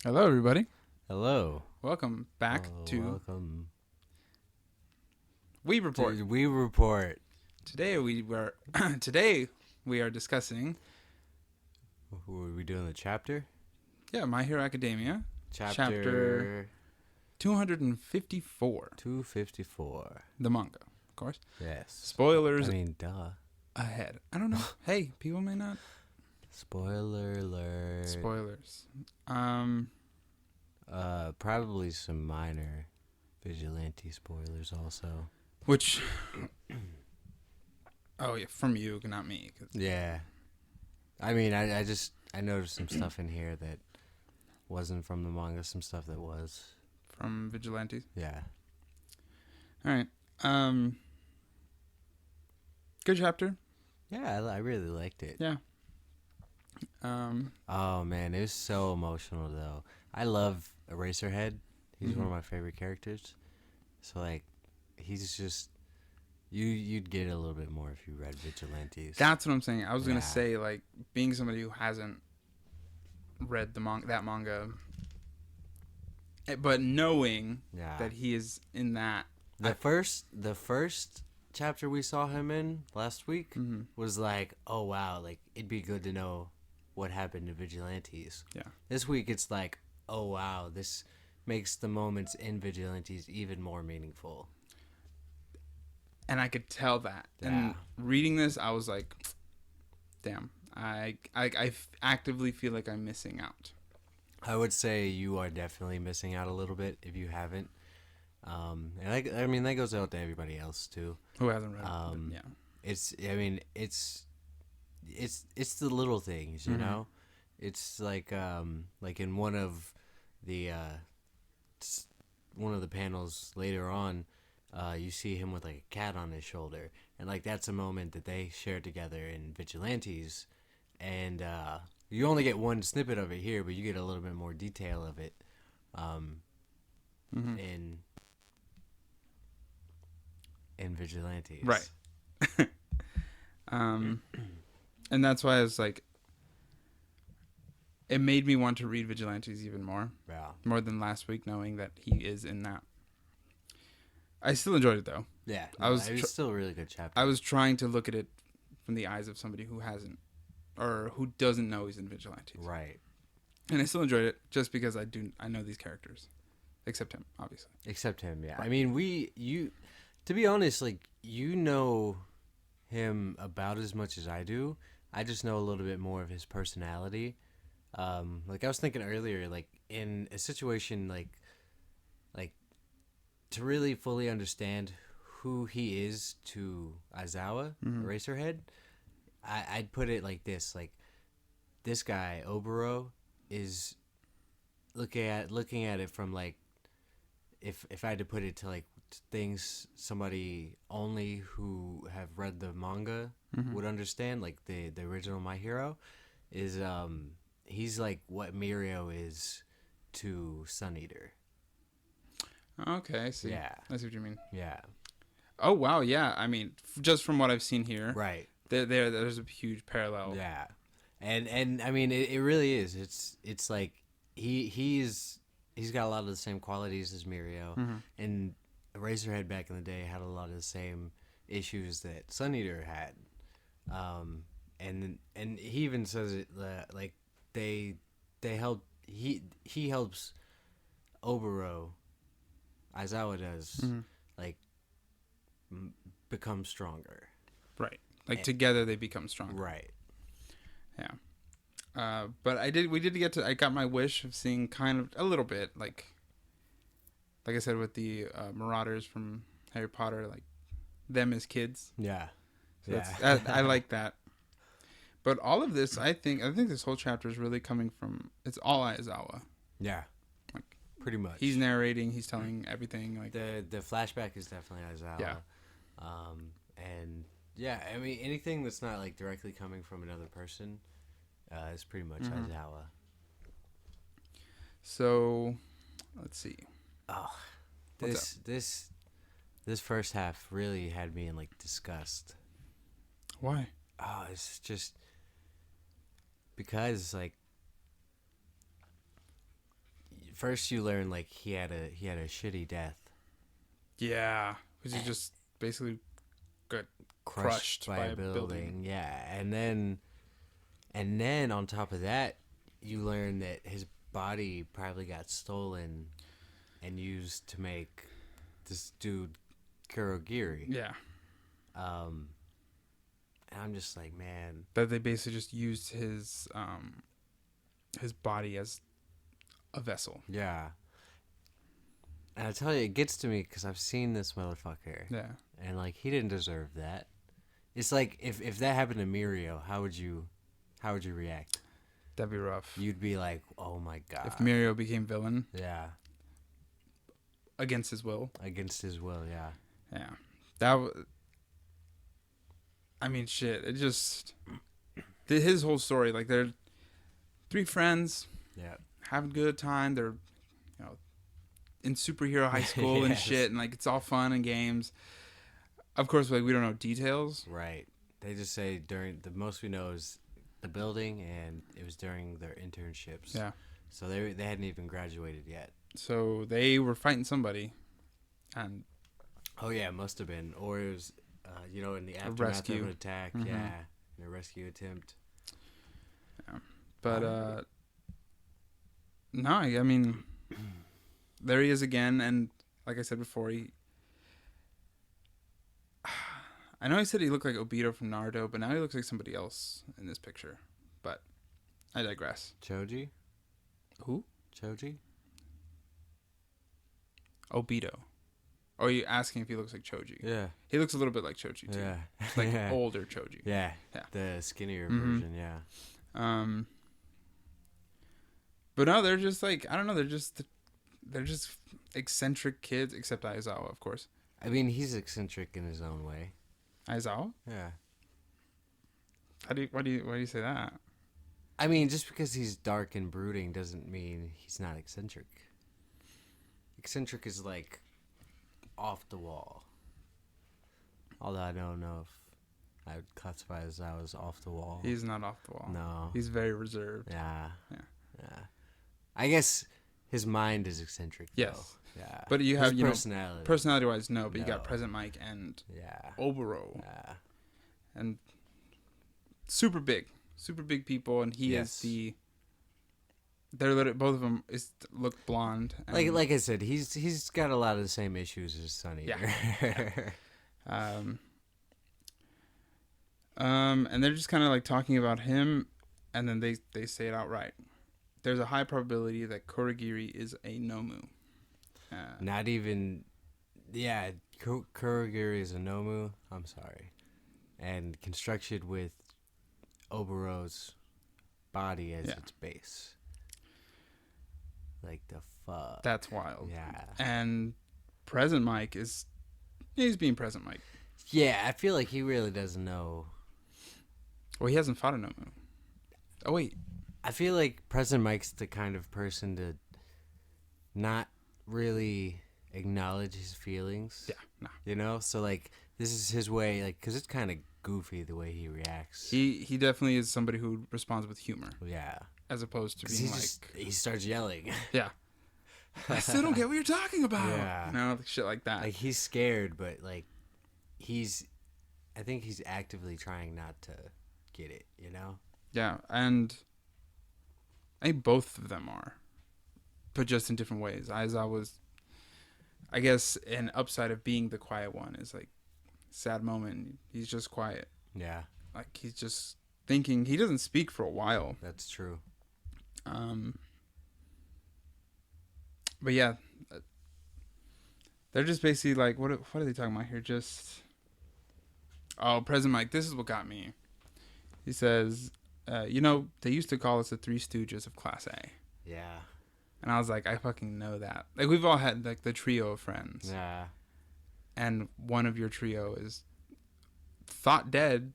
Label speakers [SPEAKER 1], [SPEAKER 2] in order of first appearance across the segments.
[SPEAKER 1] Hello, everybody.
[SPEAKER 2] Hello.
[SPEAKER 1] Welcome back to
[SPEAKER 2] Welcome
[SPEAKER 1] Weeb Report.
[SPEAKER 2] to Weeb Report.
[SPEAKER 1] Today today we are discussing
[SPEAKER 2] Who are we doing? The chapter?
[SPEAKER 1] My Hero Academia,
[SPEAKER 2] Chapter
[SPEAKER 1] 254,
[SPEAKER 2] 254.
[SPEAKER 1] the manga, of course.
[SPEAKER 2] Yes.
[SPEAKER 1] Spoilers
[SPEAKER 2] Duh.
[SPEAKER 1] ahead. I don't know. Hey, people may not.
[SPEAKER 2] Spoiler alert.
[SPEAKER 1] Spoilers.
[SPEAKER 2] Probably some minor vigilante spoilers also.
[SPEAKER 1] Which? Oh yeah, from you, not me.
[SPEAKER 2] Yeah. I noticed some stuff in here that wasn't from the manga, some stuff that was.
[SPEAKER 1] From Vigilantes.
[SPEAKER 2] Yeah.
[SPEAKER 1] All right. Good chapter.
[SPEAKER 2] Yeah, I really liked it.
[SPEAKER 1] Yeah.
[SPEAKER 2] Oh man, it was so emotional though. I love Eraserhead. He's one of my favorite characters. So like, he's just you'd get a little bit more if you read Vigilantes.
[SPEAKER 1] That's what I'm saying. I was gonna say, like, being somebody who hasn't read that manga, but knowing that he is in that.
[SPEAKER 2] The first chapter we saw him in last week was like, oh wow, like it'd be good to know what happened to Vigilantes.
[SPEAKER 1] Yeah.
[SPEAKER 2] This week it's like, oh wow, this makes the moments in Vigilantes even more meaningful.
[SPEAKER 1] And I could tell that. Yeah. And reading this, I was like, damn, I actively feel like I'm missing out.
[SPEAKER 2] I would say you are definitely missing out a little bit if you haven't. And that goes out to everybody else too.
[SPEAKER 1] Who hasn't read it? Yeah.
[SPEAKER 2] It's the little things, you know? It's like in one of the panels later on, you see him with like a cat on his shoulder, and like that's a moment that they share together in Vigilantes, and you only get one snippet of it here, but you get a little bit more detail of it in Vigilantes.
[SPEAKER 1] Right. And that's why I was like, it made me want to read Vigilantes even more.
[SPEAKER 2] Yeah.
[SPEAKER 1] More than last week, knowing that he is in that. I still enjoyed it though.
[SPEAKER 2] Yeah. It was still a really good chapter.
[SPEAKER 1] I was trying to look at it from the eyes of somebody who hasn't, or who doesn't know he's in Vigilantes.
[SPEAKER 2] Right.
[SPEAKER 1] And I still enjoyed it just because I know these characters. Except him, obviously.
[SPEAKER 2] Except him, yeah. Right. I mean, to be honest, like, you know him about as much as I do. I just know a little bit more of his personality. Like I was thinking earlier, like in a situation like to really fully understand who he is to Aizawa, Eraserhead, I'd put it like this: like this guy Oboro is looking at it from like if I had to put it to like things somebody only who have read the manga would understand, like the original My Hero, is he's like what Mirio is to Sun Eater.
[SPEAKER 1] Okay, I see.
[SPEAKER 2] Yeah.
[SPEAKER 1] I see what you mean.
[SPEAKER 2] Yeah.
[SPEAKER 1] Oh, wow, yeah. I mean, just from what I've seen here.
[SPEAKER 2] Right.
[SPEAKER 1] There's a huge parallel.
[SPEAKER 2] Yeah. And I mean, it really is. It's like he's got a lot of the same qualities as Mirio. And Eraserhead back in the day had a lot of the same issues that Sun Eater had. And he even says it like they help he helps Oboro, Aizawa does, like become stronger.
[SPEAKER 1] Right. Like together they become stronger.
[SPEAKER 2] Right.
[SPEAKER 1] Yeah. But I got my wish of seeing kind of a little bit like I said with the Marauders from Harry Potter, like them as kids.
[SPEAKER 2] Yeah.
[SPEAKER 1] So I like that. But all of this, I think this whole chapter is really coming from, it's all Aizawa.
[SPEAKER 2] Yeah. Like pretty much.
[SPEAKER 1] He's narrating, he's telling everything. Like
[SPEAKER 2] the flashback is definitely Aizawa.
[SPEAKER 1] Yeah.
[SPEAKER 2] And yeah, I mean anything that's not like directly coming from another person is pretty much Aizawa.
[SPEAKER 1] So, let's see.
[SPEAKER 2] Oh, this first half really had me in like disgust.
[SPEAKER 1] Why?
[SPEAKER 2] Oh, it's just because like first you learn like he had a shitty death.
[SPEAKER 1] Yeah, because he just basically got crushed by a building.
[SPEAKER 2] Yeah, and then on top of that, you learn that his body probably got stolen and used to make this dude Kurogiri.
[SPEAKER 1] Yeah.
[SPEAKER 2] And I'm just like, man,
[SPEAKER 1] That they basically just used his body as a vessel.
[SPEAKER 2] yeah. And I tell you, it gets to me because I've seen this motherfucker.
[SPEAKER 1] Yeah.
[SPEAKER 2] And, like, he didn't deserve that. It's like, if that happened to Mirio, how would you react?
[SPEAKER 1] That'd be rough.
[SPEAKER 2] You'd be like, oh, my God.
[SPEAKER 1] If Mirio became villain.
[SPEAKER 2] Yeah.
[SPEAKER 1] Against his will.
[SPEAKER 2] Against his will, yeah.
[SPEAKER 1] Yeah. I mean, shit. It just... His whole story, like, they're 3 friends.
[SPEAKER 2] Yeah.
[SPEAKER 1] Having a good time. They're, in superhero high school and shit. And, like, it's all fun and games. Of course, like, we don't know details.
[SPEAKER 2] Right. They just say the most we know is the building, and it was during their internships.
[SPEAKER 1] Yeah.
[SPEAKER 2] So they hadn't even graduated yet.
[SPEAKER 1] So they were fighting somebody. And...
[SPEAKER 2] Oh, yeah, it must have been. Or it was, in the aftermath of an attack. Mm-hmm. Yeah. In a rescue attempt.
[SPEAKER 1] Yeah. But, no, I mean, there he is again. And like I said before, I know he said he looked like Obito from Naruto, but now he looks like somebody else in this picture. But I digress.
[SPEAKER 2] Choji?
[SPEAKER 1] Who?
[SPEAKER 2] Choji?
[SPEAKER 1] Obito. Oh, are you asking if he looks like Choji?
[SPEAKER 2] Yeah.
[SPEAKER 1] He looks a little bit like Choji, too.
[SPEAKER 2] Yeah.
[SPEAKER 1] Like older Choji.
[SPEAKER 2] Yeah. The skinnier version, yeah.
[SPEAKER 1] But no, they're just like, I don't know, they're just eccentric kids, except Aizawa, of course.
[SPEAKER 2] I mean, he's eccentric in his own way.
[SPEAKER 1] Aizawa?
[SPEAKER 2] Yeah.
[SPEAKER 1] Why do you say that?
[SPEAKER 2] I mean, just because he's dark and brooding doesn't mean he's not eccentric. Eccentric is like off the wall. Although I don't know if I would classify Aizawa as off the wall.
[SPEAKER 1] He's not off the wall.
[SPEAKER 2] No.
[SPEAKER 1] He's very reserved.
[SPEAKER 2] Yeah. I guess his mind is eccentric, though.
[SPEAKER 1] Yes.
[SPEAKER 2] Yeah.
[SPEAKER 1] But you have,
[SPEAKER 2] personality.
[SPEAKER 1] Personality-wise, no. But you got Present Mike and Oboro.
[SPEAKER 2] Yeah.
[SPEAKER 1] And super big people. And he is both of them look blonde. And
[SPEAKER 2] like I said, he's got a lot of the same issues as Sunny.
[SPEAKER 1] Yeah. And they're just kind of like talking about him, and then they say it outright. There's a high probability that Kurogiri is a Nomu.
[SPEAKER 2] Not even, Kurogiri is a Nomu. I'm sorry, and constructed with Oboro's body as its base. Like the fuck.
[SPEAKER 1] That's wild.
[SPEAKER 2] Yeah.
[SPEAKER 1] And Present Mike he's being Present Mike.
[SPEAKER 2] Yeah, I feel like he really doesn't know.
[SPEAKER 1] Well, he hasn't fought a Nomu. Oh wait.
[SPEAKER 2] I feel like Present Mike's the kind of person to not really acknowledge his feelings.
[SPEAKER 1] Yeah,
[SPEAKER 2] no. So, like, this is his way, like, because it's kind of goofy the way he reacts.
[SPEAKER 1] He definitely is somebody who responds with humor.
[SPEAKER 2] Yeah.
[SPEAKER 1] As opposed to being
[SPEAKER 2] he starts yelling.
[SPEAKER 1] Yeah. I still don't get what you're talking about.
[SPEAKER 2] Yeah.
[SPEAKER 1] Shit like that.
[SPEAKER 2] Like, he's scared, but, like, I think he's actively trying not to get it,
[SPEAKER 1] Yeah, and I think both of them are, but just in different ways. Aizawa was, I guess, an upside of being the quiet one is like, sad moment. He's just quiet.
[SPEAKER 2] Yeah.
[SPEAKER 1] Like, he's just thinking. He doesn't speak for a while.
[SPEAKER 2] That's true.
[SPEAKER 1] But yeah, they're just basically like, what are they talking about here? Just, Present Mike, this is what got me. He says, they used to call us the Three Stooges of Class A.
[SPEAKER 2] Yeah.
[SPEAKER 1] And I was like, I fucking know that. Like, we've all had, like, the trio of friends.
[SPEAKER 2] Yeah.
[SPEAKER 1] And one of your trio is thought dead,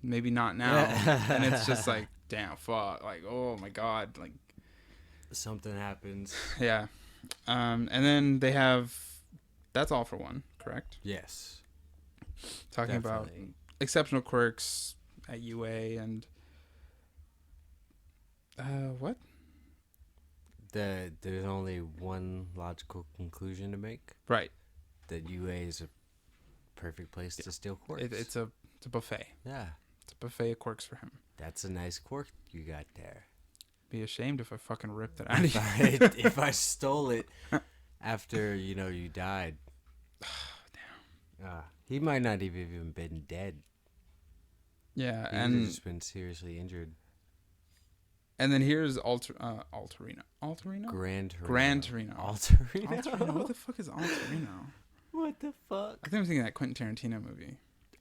[SPEAKER 1] maybe not now. And it's just like, damn, fuck. Like, oh, my God. Like,
[SPEAKER 2] something happens.
[SPEAKER 1] Yeah. And then they have, that's All for One, correct?
[SPEAKER 2] Yes.
[SPEAKER 1] Talking about exceptional quirks at UA and what?
[SPEAKER 2] There's only one logical conclusion to make.
[SPEAKER 1] Right.
[SPEAKER 2] That UA is a perfect place to steal quirks.
[SPEAKER 1] It's a buffet.
[SPEAKER 2] Yeah.
[SPEAKER 1] It's a buffet of quirks for him.
[SPEAKER 2] That's a nice quirk you got there.
[SPEAKER 1] Be ashamed if I fucking ripped it out of you.
[SPEAKER 2] If I stole it after, you died. Damn. He might not have even been dead.
[SPEAKER 1] Yeah,
[SPEAKER 2] He
[SPEAKER 1] and
[SPEAKER 2] would have just been seriously injured.
[SPEAKER 1] And then here's Alterino. Alterino?
[SPEAKER 2] Gran Torino.
[SPEAKER 1] Alterino? What the fuck is Alterino?
[SPEAKER 2] What the fuck?
[SPEAKER 1] I think I'm thinking of that Quentin Tarantino movie.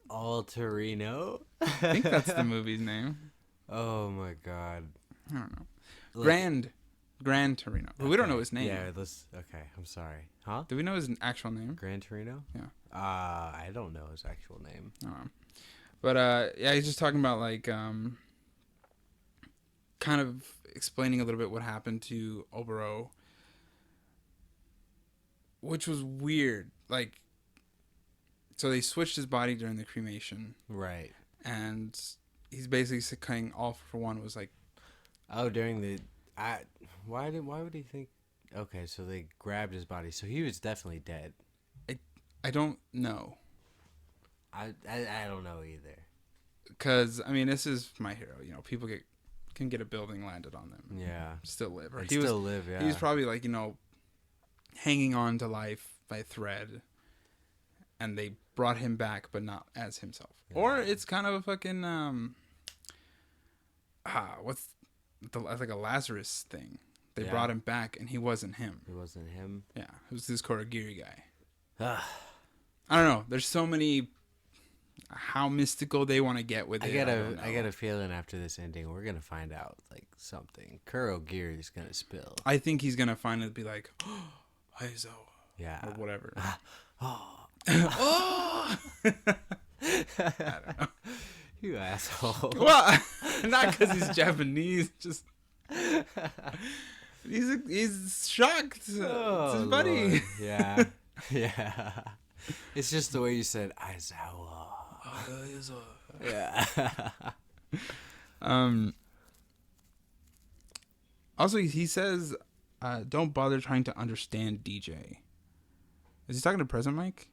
[SPEAKER 2] Alterino?
[SPEAKER 1] I think that's the movie's name.
[SPEAKER 2] Oh my god.
[SPEAKER 1] I don't know. Gran Torino. But we don't know his name.
[SPEAKER 2] Yeah, okay, I'm sorry. Huh?
[SPEAKER 1] Do we know his actual name?
[SPEAKER 2] Gran Torino?
[SPEAKER 1] Yeah.
[SPEAKER 2] I don't know his actual name.
[SPEAKER 1] I don't know. But yeah, he's just talking about like kind of explaining a little bit what happened to Obero, which was weird. Like, so they switched his body during the cremation,
[SPEAKER 2] right?
[SPEAKER 1] And he's basically saying all for one was like,
[SPEAKER 2] oh, during the, why would he think? Okay, so they grabbed his body, so he was definitely dead.
[SPEAKER 1] I don't know.
[SPEAKER 2] I don't know either.
[SPEAKER 1] Because I mean, this is my hero. People can get a building landed on them.
[SPEAKER 2] Yeah.
[SPEAKER 1] Still live. Or
[SPEAKER 2] he was
[SPEAKER 1] probably like, hanging on to life by a thread. And they brought him back, but not as himself. Yeah. Or it's kind of a fucking, like a Lazarus thing. They brought him back and he wasn't him.
[SPEAKER 2] It wasn't him?
[SPEAKER 1] Yeah. It was this Kurogiri guy. I don't know. There's so many... How mystical they want to get with it.
[SPEAKER 2] I got a feeling after this ending, we're gonna find out like something. Kurogiri is gonna spill.
[SPEAKER 1] I think he's gonna finally be like, "Oh, Aizawa,"
[SPEAKER 2] yeah,
[SPEAKER 1] or whatever.
[SPEAKER 2] Oh,
[SPEAKER 1] I don't know.
[SPEAKER 2] You asshole.
[SPEAKER 1] Well, not because he's Japanese. Just he's shocked.
[SPEAKER 2] Oh,
[SPEAKER 1] it's his buddy.
[SPEAKER 2] Lord. Yeah, yeah. It's just the way you said Aizawa. Yeah.
[SPEAKER 1] Also, he says, "Don't bother trying to understand DJ." Is he talking to Present Mike?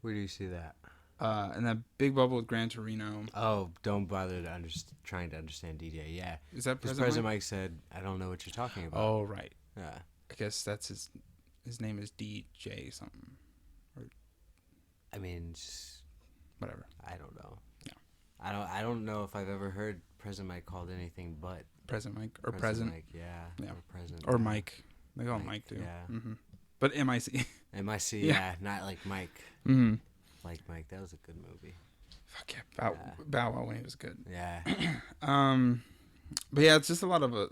[SPEAKER 2] Where do you see that?
[SPEAKER 1] In that big bubble with Gran Torino.
[SPEAKER 2] Oh, don't bother trying to understand DJ. Yeah.
[SPEAKER 1] Is that
[SPEAKER 2] Present Mike said, "I don't know what you're talking about."
[SPEAKER 1] Oh, right.
[SPEAKER 2] Yeah.
[SPEAKER 1] I guess that's his name is DJ something.
[SPEAKER 2] I mean, just
[SPEAKER 1] whatever.
[SPEAKER 2] I don't know.
[SPEAKER 1] Yeah.
[SPEAKER 2] I don't know if I've ever heard Present Mike called anything but
[SPEAKER 1] Present Mike or Present.
[SPEAKER 2] Mike, yeah. Or Present.
[SPEAKER 1] Or Mike. They call him Mike too.
[SPEAKER 2] Yeah.
[SPEAKER 1] Mm-hmm. But M-I-C.
[SPEAKER 2] M-I-C, yeah. Not like Mike.
[SPEAKER 1] Mm-hmm.
[SPEAKER 2] Like Mike. That was a good movie.
[SPEAKER 1] Fuck yeah. Bow Wow when he was good.
[SPEAKER 2] Yeah.
[SPEAKER 1] But yeah, it's just a lot of a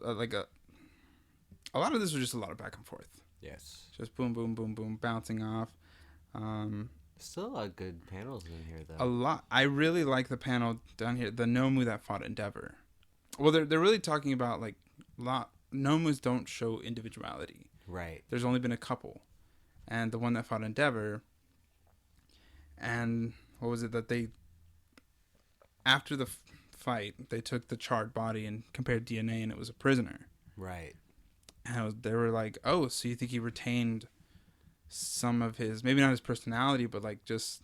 [SPEAKER 1] lot of this was just a lot of back and forth.
[SPEAKER 2] Yes.
[SPEAKER 1] Just boom, boom, boom, boom, bouncing off.
[SPEAKER 2] Still a lot of good panels in here, though.
[SPEAKER 1] A lot. I really like the panel down here. The Nomu that fought Endeavor. Well, they're really talking about like Nomus don't show individuality.
[SPEAKER 2] Right.
[SPEAKER 1] There's only been a couple, and the one that fought Endeavor. And what was it that they? After the fight, they took the charred body and compared DNA, and it was a prisoner.
[SPEAKER 2] Right.
[SPEAKER 1] And they were like, "Oh, so you think he retained some of his, maybe not his personality, but like just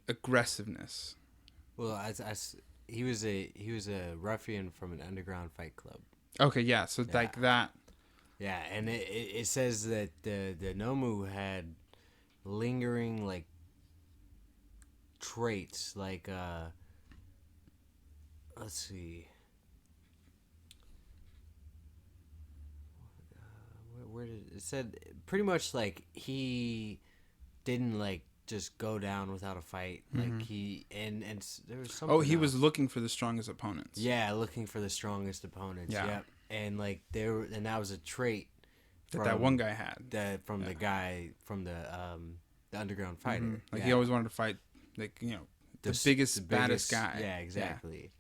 [SPEAKER 1] aggressiveness?"
[SPEAKER 2] Well, he was a ruffian from an underground fight club.
[SPEAKER 1] Okay, yeah, so like that.
[SPEAKER 2] Yeah, and it says that the Nomu had lingering like traits, like let's see. Where did it said pretty much like he didn't like just go down without a fight.
[SPEAKER 1] Mm-hmm.
[SPEAKER 2] Like he and there was something.
[SPEAKER 1] Oh, he was
[SPEAKER 2] else.
[SPEAKER 1] looking for the strongest opponents.
[SPEAKER 2] Yeah, looking for the strongest opponents. Yeah, yep. And like and that was a trait
[SPEAKER 1] that one guy had.
[SPEAKER 2] From the guy from the underground fighter.
[SPEAKER 1] Mm-hmm. Like he always wanted to fight, like the biggest, baddest guy.
[SPEAKER 2] Yeah, exactly.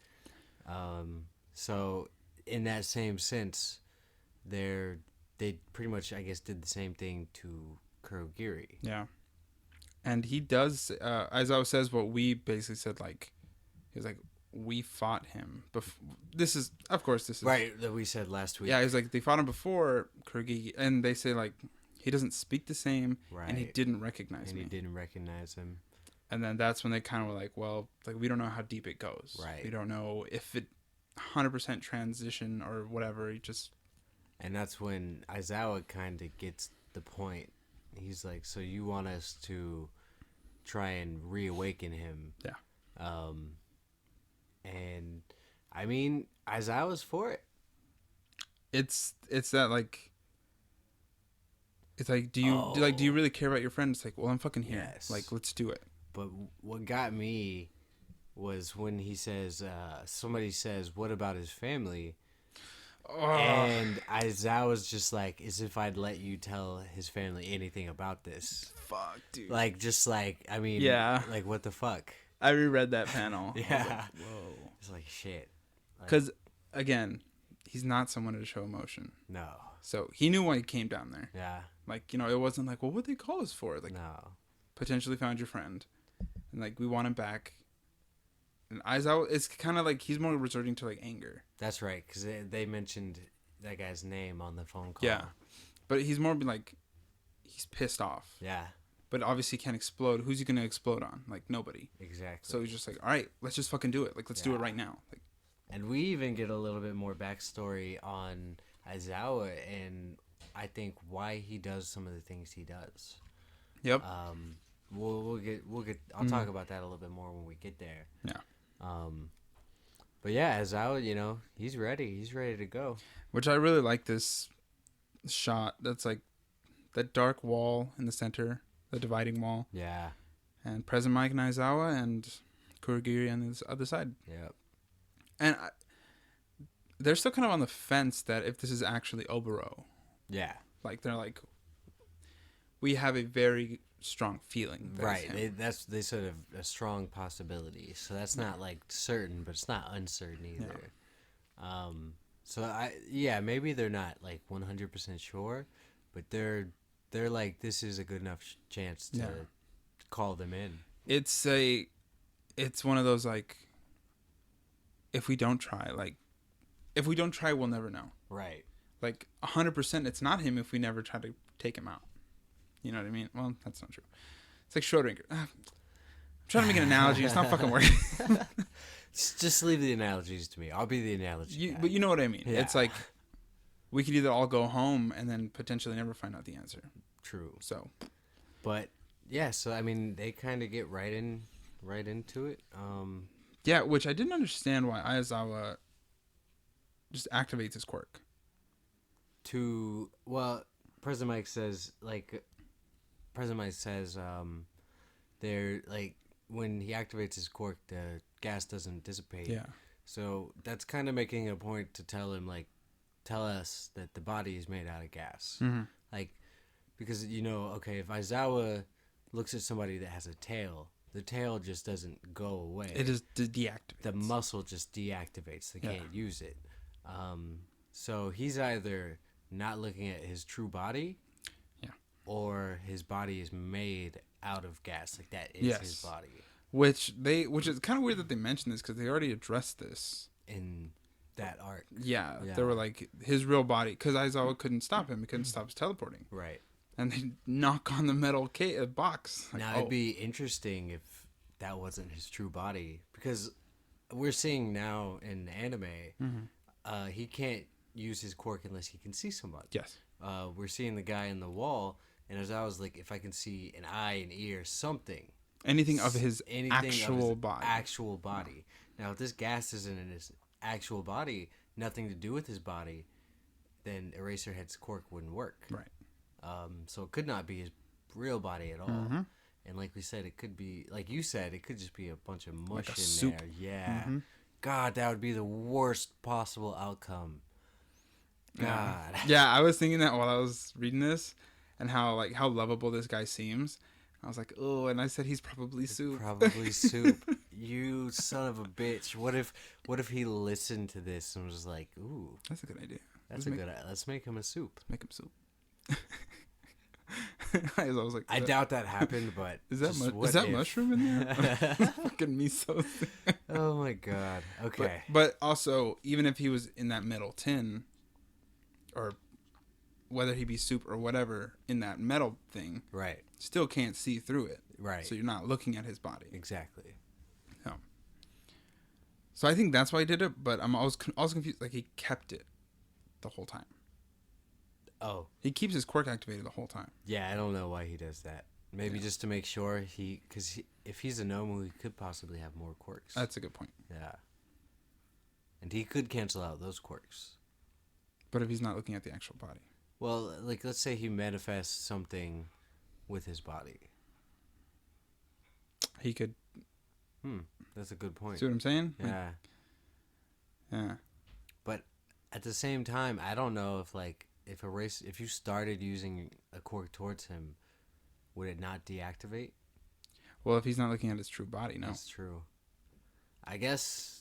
[SPEAKER 2] Yeah. So in that same sense, they pretty much, I guess, did the same thing to Kurogiri.
[SPEAKER 1] Yeah. And he does, as I says, what we basically said, like, he was like, we fought him. This is, of course, this is
[SPEAKER 2] right that we said last week.
[SPEAKER 1] Yeah, he's like they fought him before Kurigi, and they say like he doesn't speak the same,
[SPEAKER 2] Right.
[SPEAKER 1] and he didn't recognize me.
[SPEAKER 2] He didn't recognize him.
[SPEAKER 1] And then that's when they kind of were like, well, like we don't know how deep it goes.
[SPEAKER 2] Right.
[SPEAKER 1] We don't know if it 100% transition or whatever. He just.
[SPEAKER 2] And that's when Aizawa kind of gets the point. He's like, so you want us to try and reawaken him?
[SPEAKER 1] Yeah.
[SPEAKER 2] And I mean, Aizawa's for it.
[SPEAKER 1] It's that like. It's like, do you really care about your friend? It's like, well, I'm fucking here.
[SPEAKER 2] Yes.
[SPEAKER 1] Like, let's do it.
[SPEAKER 2] But what got me was when he says, somebody says, what about his family? Oh. And Aizawa's just like, as if I'd let you tell his family anything about this.
[SPEAKER 1] Fuck, dude.
[SPEAKER 2] Like, just like, I mean,
[SPEAKER 1] yeah.
[SPEAKER 2] Like, what the fuck?
[SPEAKER 1] I reread that panel.
[SPEAKER 2] Yeah.
[SPEAKER 1] Like, whoa.
[SPEAKER 2] It's like, shit.
[SPEAKER 1] Because, again, he's not someone to show emotion.
[SPEAKER 2] No.
[SPEAKER 1] So he knew why he came down there.
[SPEAKER 2] Yeah.
[SPEAKER 1] Like, it wasn't like, well, what'd they call us for? Like,
[SPEAKER 2] no.
[SPEAKER 1] Potentially found your friend. And, like, we want him back. And Aizawa, it's kind of like he's more resorting to, like, anger.
[SPEAKER 2] That's right, because they mentioned that guy's name on the phone call.
[SPEAKER 1] Yeah. But he's more like, he's pissed off.
[SPEAKER 2] Yeah.
[SPEAKER 1] But obviously he can't explode. Who's he going to explode on? Like, nobody.
[SPEAKER 2] Exactly.
[SPEAKER 1] So he's just like, all right, let's just fucking do it. Like, let's do it right now. Like,
[SPEAKER 2] and we even get a little bit more backstory on Aizawa and I think why he does some of the things he does.
[SPEAKER 1] Yep.
[SPEAKER 2] We'll get. I'll talk about that a little bit more when we get there.
[SPEAKER 1] Yeah.
[SPEAKER 2] But yeah, Aizawa, he's ready. He's ready to go.
[SPEAKER 1] Which I really like this shot. That's like that dark wall in the center, the dividing wall.
[SPEAKER 2] Yeah.
[SPEAKER 1] And President Mike and Aizawa and Kurogiri on the other side.
[SPEAKER 2] Yep.
[SPEAKER 1] And they're still kind of on the fence that if this is actually Oboro.
[SPEAKER 2] Yeah.
[SPEAKER 1] Like, they're like, we have a very strong feeling.
[SPEAKER 2] Right. They sort of a strong possibility. So that's not, like, certain, but it's not uncertain either. Yeah. Maybe they're not, like, 100% sure, but they're like, this is a good enough chance to call them in.
[SPEAKER 1] It's one of those, like, if we don't try, we'll never know.
[SPEAKER 2] Right.
[SPEAKER 1] Like, 100% it's not him if we never try to take him out. You know what I mean? Well, that's not true. It's like Schrodinger. I'm trying to make an analogy. It's not fucking working.
[SPEAKER 2] Just leave the analogies to me. I'll be the analogy guy.
[SPEAKER 1] But you know what I mean.
[SPEAKER 2] Yeah.
[SPEAKER 1] It's like, we could either all go home and then potentially never find out the answer.
[SPEAKER 2] True.
[SPEAKER 1] So.
[SPEAKER 2] But, yeah, so, I mean, they kind of get right into it.
[SPEAKER 1] Yeah, which I didn't understand why Aizawa just activates his quirk.
[SPEAKER 2] President Mike says, they're, like, when he activates his quirk, the gas doesn't dissipate.
[SPEAKER 1] Yeah.
[SPEAKER 2] So that's kind of making a point to tell him, like, tell us that the body is made out of gas.
[SPEAKER 1] Mm-hmm.
[SPEAKER 2] Like, because, okay, if Aizawa looks at somebody that has a tail, the tail just doesn't go away.
[SPEAKER 1] It just deactivates.
[SPEAKER 2] The muscle just deactivates. They can't use it. So he's either not looking at his true body, or his body is made out of gas. Like, that is his body. Which
[SPEAKER 1] is kind of weird that they mentioned this because they already addressed this
[SPEAKER 2] in that arc.
[SPEAKER 1] Yeah, they were like his real body because Aizawa couldn't stop him. He couldn't stop his teleporting.
[SPEAKER 2] Right.
[SPEAKER 1] And they knock on the metal box. Like,
[SPEAKER 2] now, it'd be interesting if that wasn't his true body. Because we're seeing now in anime, he can't use his quirk unless he can see somebody.
[SPEAKER 1] Yes.
[SPEAKER 2] We're seeing the guy in the wall, and as I was like, if I can see an eye, an ear, something.
[SPEAKER 1] Anything of his actual body.
[SPEAKER 2] Actual body. Now, if this gas isn't in his actual body, nothing to do with his body, then Eraserhead's quirk wouldn't work.
[SPEAKER 1] Right.
[SPEAKER 2] So it could not be his real body at all. Mm-hmm. And like we said, it could be, like you said, it could just be a bunch of mush in
[SPEAKER 1] soup.
[SPEAKER 2] there. Yeah.
[SPEAKER 1] Mm-hmm.
[SPEAKER 2] God, that would be the worst possible outcome. God.
[SPEAKER 1] Yeah, I was thinking that while I was reading this, and how lovable this guy seems. I was like, oh, and I said he's probably soup.
[SPEAKER 2] Probably soup. You son of a bitch. What if he listened to this and was like, ooh,
[SPEAKER 1] that's a good idea.
[SPEAKER 2] Let's make him a soup.
[SPEAKER 1] Make him soup. I was like,
[SPEAKER 2] I doubt that happened, but
[SPEAKER 1] is that
[SPEAKER 2] just what
[SPEAKER 1] is that
[SPEAKER 2] if?
[SPEAKER 1] mushroom in there? Fucking miso thing.
[SPEAKER 2] Oh my god. Okay.
[SPEAKER 1] But also, even if he was in that metal tin, or whether he be soup or whatever in that metal thing,
[SPEAKER 2] Right.
[SPEAKER 1] still can't see through it.
[SPEAKER 2] Right.
[SPEAKER 1] So you're not looking at his body.
[SPEAKER 2] Exactly.
[SPEAKER 1] No. So I think that's why he did it, but I'm also confused. Like, he kept it the whole time.
[SPEAKER 2] Oh.
[SPEAKER 1] He keeps his quirk activated the whole time.
[SPEAKER 2] Yeah, I don't know why he does that. Maybe just to make sure because if he's a Nomu, he could possibly have more quirks.
[SPEAKER 1] That's a good point.
[SPEAKER 2] Yeah. And he could cancel out those quirks.
[SPEAKER 1] But if he's not looking at the actual body.
[SPEAKER 2] Well, like, let's say he manifests something with his body.
[SPEAKER 1] He could...
[SPEAKER 2] That's a good point.
[SPEAKER 1] See what I'm saying?
[SPEAKER 2] Yeah.
[SPEAKER 1] Yeah.
[SPEAKER 2] But at the same time, I don't know if you started using a quirk towards him, would it not deactivate?
[SPEAKER 1] Well, if he's not looking at his true body, no.
[SPEAKER 2] That's true. I guess...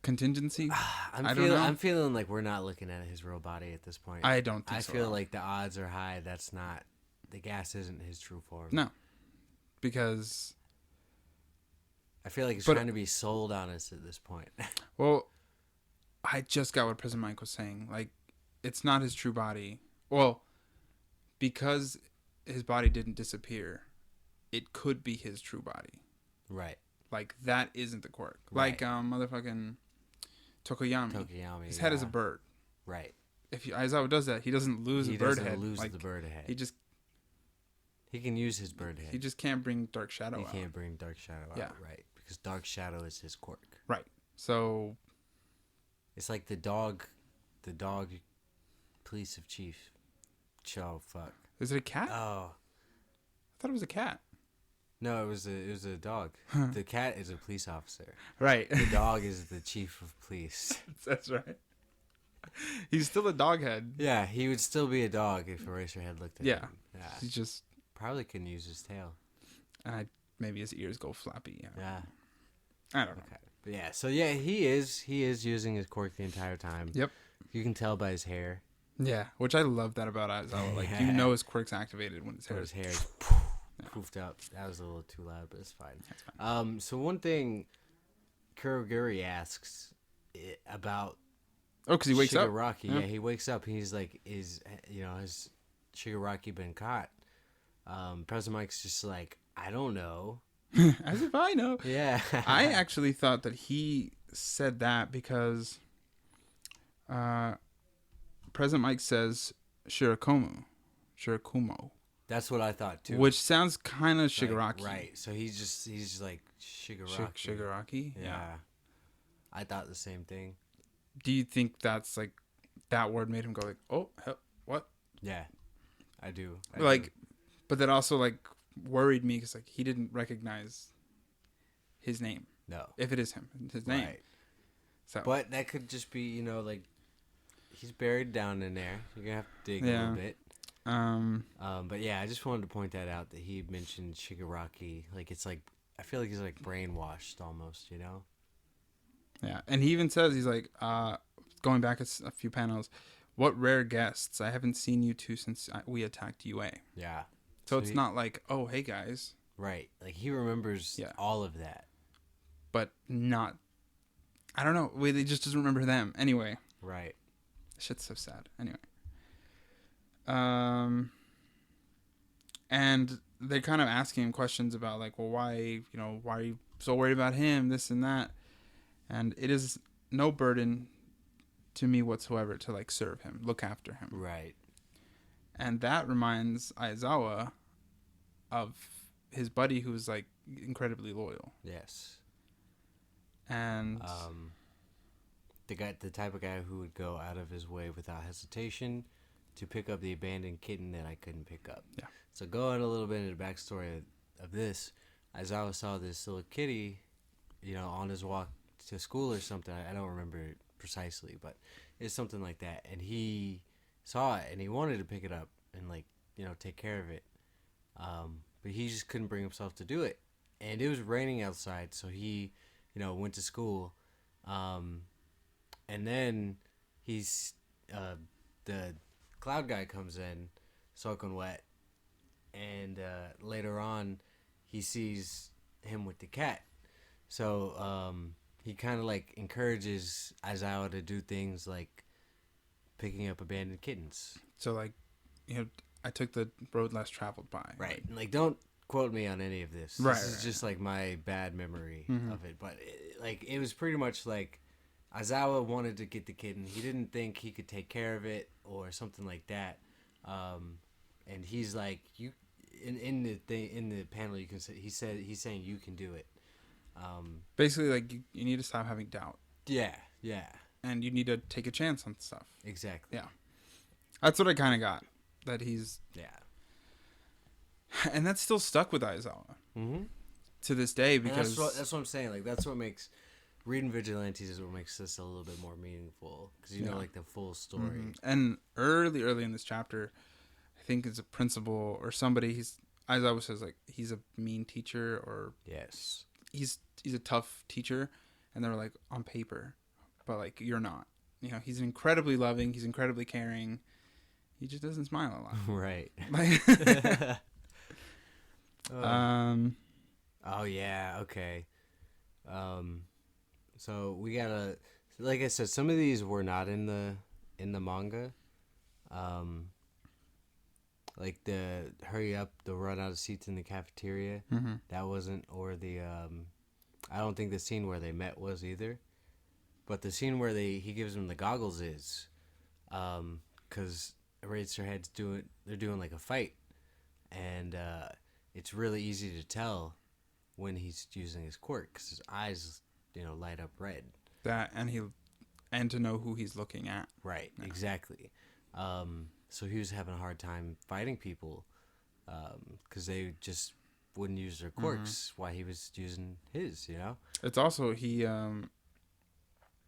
[SPEAKER 1] Contingency?
[SPEAKER 2] I'm feeling like we're not looking at his real body at this point.
[SPEAKER 1] I don't think so.
[SPEAKER 2] I feel like the odds are high the gas isn't his true form.
[SPEAKER 1] No. Because...
[SPEAKER 2] I feel like he's trying to be sold on us at this point.
[SPEAKER 1] Well, I just got what President Mike was saying. Like, it's not his true body. Well, because his body didn't disappear, it could be his true body.
[SPEAKER 2] Right.
[SPEAKER 1] Like, that isn't the quirk.
[SPEAKER 2] Right.
[SPEAKER 1] Like, motherfucking Tokoyami. His head is a bird.
[SPEAKER 2] Right.
[SPEAKER 1] If Aizawa does that, he doesn't lose the bird head.
[SPEAKER 2] He doesn't lose the bird head.
[SPEAKER 1] He
[SPEAKER 2] can use his bird head.
[SPEAKER 1] He just can't bring Dark Shadow out.
[SPEAKER 2] He can't bring Dark Shadow out. Right. Because Dark Shadow is his quirk.
[SPEAKER 1] Right. So...
[SPEAKER 2] It's like the dog police of chief. Oh, fuck.
[SPEAKER 1] Is it a cat?
[SPEAKER 2] Oh.
[SPEAKER 1] I thought it was a cat.
[SPEAKER 2] No, it was a dog. The cat is a police officer.
[SPEAKER 1] Right.
[SPEAKER 2] The dog is the chief of police.
[SPEAKER 1] That's right. He's still a dog head.
[SPEAKER 2] Yeah, he would still be a dog if Eraserhead looked at him. Yeah.
[SPEAKER 1] He just...
[SPEAKER 2] Probably couldn't use his tail.
[SPEAKER 1] Maybe his ears go floppy.
[SPEAKER 2] Yeah.
[SPEAKER 1] I don't know.
[SPEAKER 2] Okay. But yeah, so yeah, he is using his quirk the entire time.
[SPEAKER 1] Yep.
[SPEAKER 2] You can tell by his hair.
[SPEAKER 1] Yeah, which I love that about Aizawa. Like, you know his quirk's activated when his hair
[SPEAKER 2] is poofed up. That was a little too loud, but it's fine.
[SPEAKER 1] That's fine.
[SPEAKER 2] So one thing Kurogiri asks about...
[SPEAKER 1] Oh, because he wakes up.
[SPEAKER 2] Shigaraki, yeah, he wakes up. He's like, has Shigaraki been caught? President Mike's just like, I don't know.
[SPEAKER 1] As if I know.
[SPEAKER 2] Yeah.
[SPEAKER 1] I actually thought that he said that because President Mike says Shirakumo.
[SPEAKER 2] That's what I thought too.
[SPEAKER 1] Which sounds kind of Shigaraki.
[SPEAKER 2] Like, right. So he's just like Shigaraki.
[SPEAKER 1] Shigaraki?
[SPEAKER 2] Yeah. I thought the same thing.
[SPEAKER 1] Do you think that's like that word made him go like, oh, hell, what?
[SPEAKER 2] Yeah. I do.
[SPEAKER 1] But that also like worried me because like he didn't recognize his name.
[SPEAKER 2] No.
[SPEAKER 1] If it is him, his name.
[SPEAKER 2] Right.
[SPEAKER 1] So.
[SPEAKER 2] But that could just be, like he's buried down in there. You're gonna have to dig a little bit. But yeah, I just wanted to point that out that he mentioned Shigaraki. Like it's like I feel like he's like brainwashed almost,
[SPEAKER 1] Yeah, and he even says he's like going back a few panels. What rare guests! I haven't seen you two since we attacked UA.
[SPEAKER 2] Yeah.
[SPEAKER 1] So it's not like, oh, hey guys.
[SPEAKER 2] Right. Like he remembers all of that.
[SPEAKER 1] But not. I don't know. He just doesn't remember them. Anyway.
[SPEAKER 2] Right.
[SPEAKER 1] Shit's so sad. Anyway. And they're kind of asking him questions about like, well, why are you so worried about him, this and that? And it is no burden to me whatsoever to like serve him, look after him.
[SPEAKER 2] Right. And
[SPEAKER 1] that reminds Aizawa of his buddy who's like incredibly loyal.
[SPEAKER 2] Yes.
[SPEAKER 1] And
[SPEAKER 2] the type of guy who would go out of his way without hesitation to pick up the abandoned kitten that I couldn't pick up.
[SPEAKER 1] Yeah.
[SPEAKER 2] So going a little bit into the backstory of this, Aizawa saw this little kitty, on his walk to school or something. I don't remember precisely, but it's something like that. And he saw it and he wanted to pick it up and take care of it. But he just couldn't bring himself to do it. And it was raining outside, so he, went to school. And then the cloud guy comes in, soaking wet, and later on, he sees him with the cat. So he kind of like encourages Aizawa to do things like picking up abandoned kittens.
[SPEAKER 1] So like, I took the road less traveled by.
[SPEAKER 2] Right. Like don't quote me on any of this.
[SPEAKER 1] Right,
[SPEAKER 2] This is
[SPEAKER 1] right,
[SPEAKER 2] just like my bad memory
[SPEAKER 1] Mhm.
[SPEAKER 2] of it. But it was pretty much like Aizawa wanted to get the kitten. He didn't think he could take care of it or something like that. And he's like, you in the panel you can say he's saying you can do it.
[SPEAKER 1] Basically, like you need to stop having doubt,
[SPEAKER 2] Yeah.
[SPEAKER 1] and you need to take a chance on stuff.
[SPEAKER 2] Exactly.
[SPEAKER 1] Yeah. That's what I kind of got. That he's and that's still stuck with Aizawa to this day because
[SPEAKER 2] that's what I'm saying. Like that's what makes reading Vigilantes is what makes this a little bit more meaningful because you know like the full story.
[SPEAKER 1] And early in this chapter, I think it's a principal or somebody. Aizawa says like he's a mean teacher or he's a tough teacher, and they're like on paper, but like you're not. He's incredibly loving. He's incredibly caring. He just doesn't smile a lot.
[SPEAKER 2] Right.
[SPEAKER 1] Like,
[SPEAKER 2] Oh yeah. Okay. So we gotta, like I said, some of these were not in the manga. Like the hurry up, the run out of seats in the cafeteria. That wasn't, or the I don't think the scene where they met was either. But the scene where he gives them the goggles is, because Eraserhead's they're doing like a fight, and it's really easy to tell when he's using his quirk because his eyes, light up red.
[SPEAKER 1] That and to know who he's looking at.
[SPEAKER 2] Right, exactly. So he was having a hard time fighting people because they just wouldn't use their quirks while he was using his.
[SPEAKER 1] It's also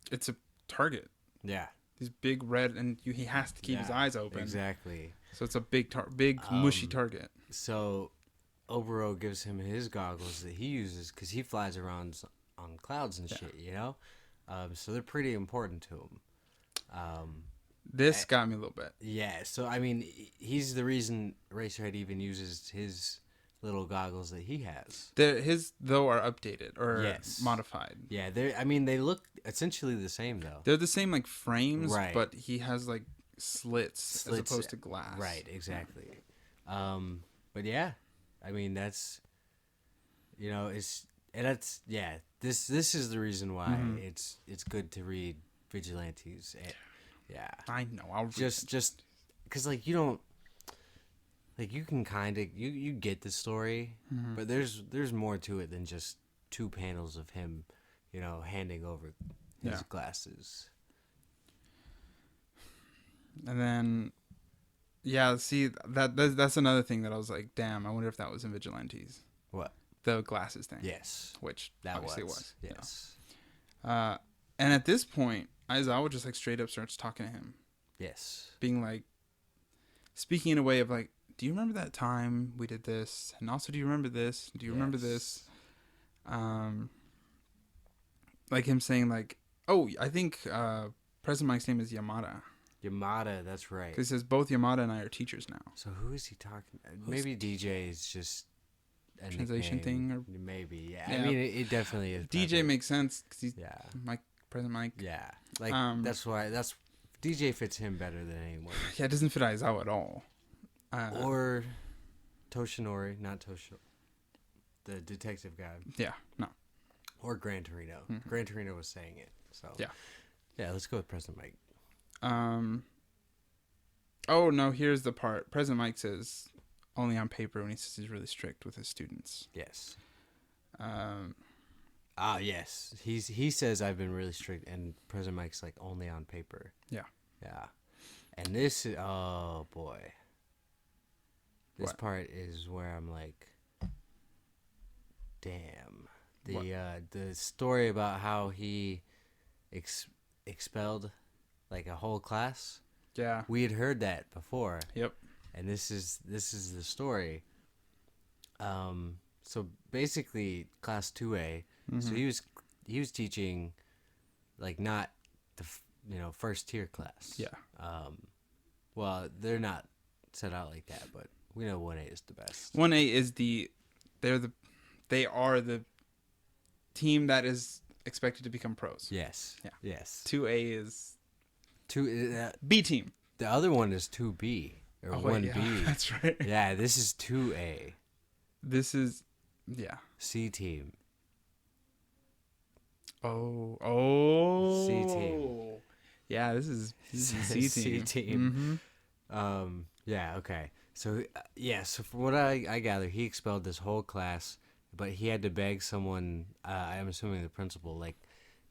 [SPEAKER 1] it's a target.
[SPEAKER 2] Yeah.
[SPEAKER 1] He's big red, and he has to keep his eyes open.
[SPEAKER 2] Exactly.
[SPEAKER 1] So it's a big mushy target.
[SPEAKER 2] So Oboro gives him his goggles that he uses because he flies around on clouds and shit, so they're pretty important to him.
[SPEAKER 1] This got me a little bit.
[SPEAKER 2] Yeah, so I mean, he's the reason Eraserhead even uses his little goggles that he has.
[SPEAKER 1] His though are updated or modified.
[SPEAKER 2] Yeah, they look essentially the same though.
[SPEAKER 1] They're the same like frames,
[SPEAKER 2] right?
[SPEAKER 1] But he has like slits as opposed to glass.
[SPEAKER 2] Right, exactly. But yeah, I mean that's this is the reason why it's good to read Vigilantes. Yeah,
[SPEAKER 1] I know. I'll
[SPEAKER 2] just because like you don't like you can kind of you get the story, but there's more to it than just 2 panels of him, handing over his glasses.
[SPEAKER 1] And then, see that's another thing that I was like, damn, I wonder if that was in Vigilantes.
[SPEAKER 2] What?
[SPEAKER 1] The glasses thing.
[SPEAKER 2] Yes.
[SPEAKER 1] Which
[SPEAKER 2] that
[SPEAKER 1] obviously was.
[SPEAKER 2] Yes.
[SPEAKER 1] And at this point, Aizawa just like straight up starts talking to him.
[SPEAKER 2] Yes.
[SPEAKER 1] Being like, speaking in a way of like, do you remember that time we did this? And also, do you remember this? Do you remember this? Like him saying like, oh, I think President Mike's name is Yamada.
[SPEAKER 2] Yamada, that's right.
[SPEAKER 1] Because he says both Yamada and I are teachers now.
[SPEAKER 2] So who is he talking? Maybe DJ is just a
[SPEAKER 1] translation
[SPEAKER 2] nickname.
[SPEAKER 1] thing, or
[SPEAKER 2] maybe. Yeah. I mean, it definitely is.
[SPEAKER 1] DJ makes sense because he's President Mike.
[SPEAKER 2] Yeah, like that's DJ fits him better than anyone.
[SPEAKER 1] Yeah, it doesn't fit Aizawa at all.
[SPEAKER 2] Or Toshinori, not Toshinori, the detective guy.
[SPEAKER 1] Yeah, no.
[SPEAKER 2] Or Gran Torino. Gran Torino was saying it. So yeah, let's go with President Mike.
[SPEAKER 1] Oh no, here's the part. President Mike says only on paper when he says he's really strict with his students.
[SPEAKER 2] Yes. Yes. He says I've been really strict, and President Mike's like only on paper.
[SPEAKER 1] Yeah.
[SPEAKER 2] Yeah. And this is oh boy. This part is where I'm like, damn. The story about how he expelled like a whole class.
[SPEAKER 1] Yeah.
[SPEAKER 2] We had heard that before.
[SPEAKER 1] Yep.
[SPEAKER 2] And this is the story. So basically class 2A. So he was teaching like not the first tier class.
[SPEAKER 1] Yeah.
[SPEAKER 2] Well, they're not set out like that, but We know 1A is the best.
[SPEAKER 1] 1A is they are the team that is expected to become pros.
[SPEAKER 2] Yes.
[SPEAKER 1] Yeah.
[SPEAKER 2] Yes.
[SPEAKER 1] 2A is
[SPEAKER 2] Two.
[SPEAKER 1] B team.
[SPEAKER 2] The other one is 2B or 1B.
[SPEAKER 1] Yeah, that's right.
[SPEAKER 2] Yeah, this is 2A.
[SPEAKER 1] This is, yeah.
[SPEAKER 2] C team.
[SPEAKER 1] Oh.
[SPEAKER 2] C team.
[SPEAKER 1] Yeah, this is C team.
[SPEAKER 2] C team. Yeah, okay. So, so from what I gather, he expelled this whole class, but he had to beg someone, I'm assuming the principal, like,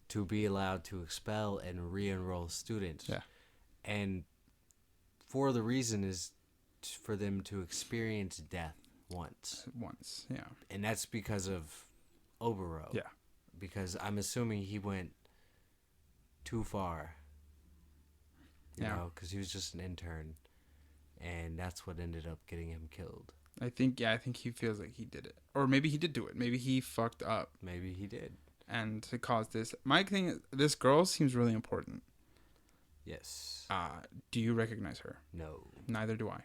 [SPEAKER 2] to be allowed to expel and re-enroll students.
[SPEAKER 1] Yeah.
[SPEAKER 2] And for the reason is for them to experience death once.
[SPEAKER 1] Yeah.
[SPEAKER 2] And that's because of Obero.
[SPEAKER 1] Yeah.
[SPEAKER 2] Because I'm assuming he went too far. You know, because he was just an intern. And that's what ended up getting him killed.
[SPEAKER 1] I think he feels like he did it. Or maybe he did do it. Maybe he fucked up.
[SPEAKER 2] Maybe he did.
[SPEAKER 1] And to cause this. My thing is, this girl seems really important.
[SPEAKER 2] Yes.
[SPEAKER 1] Do you recognize her?
[SPEAKER 2] No.
[SPEAKER 1] Neither do I.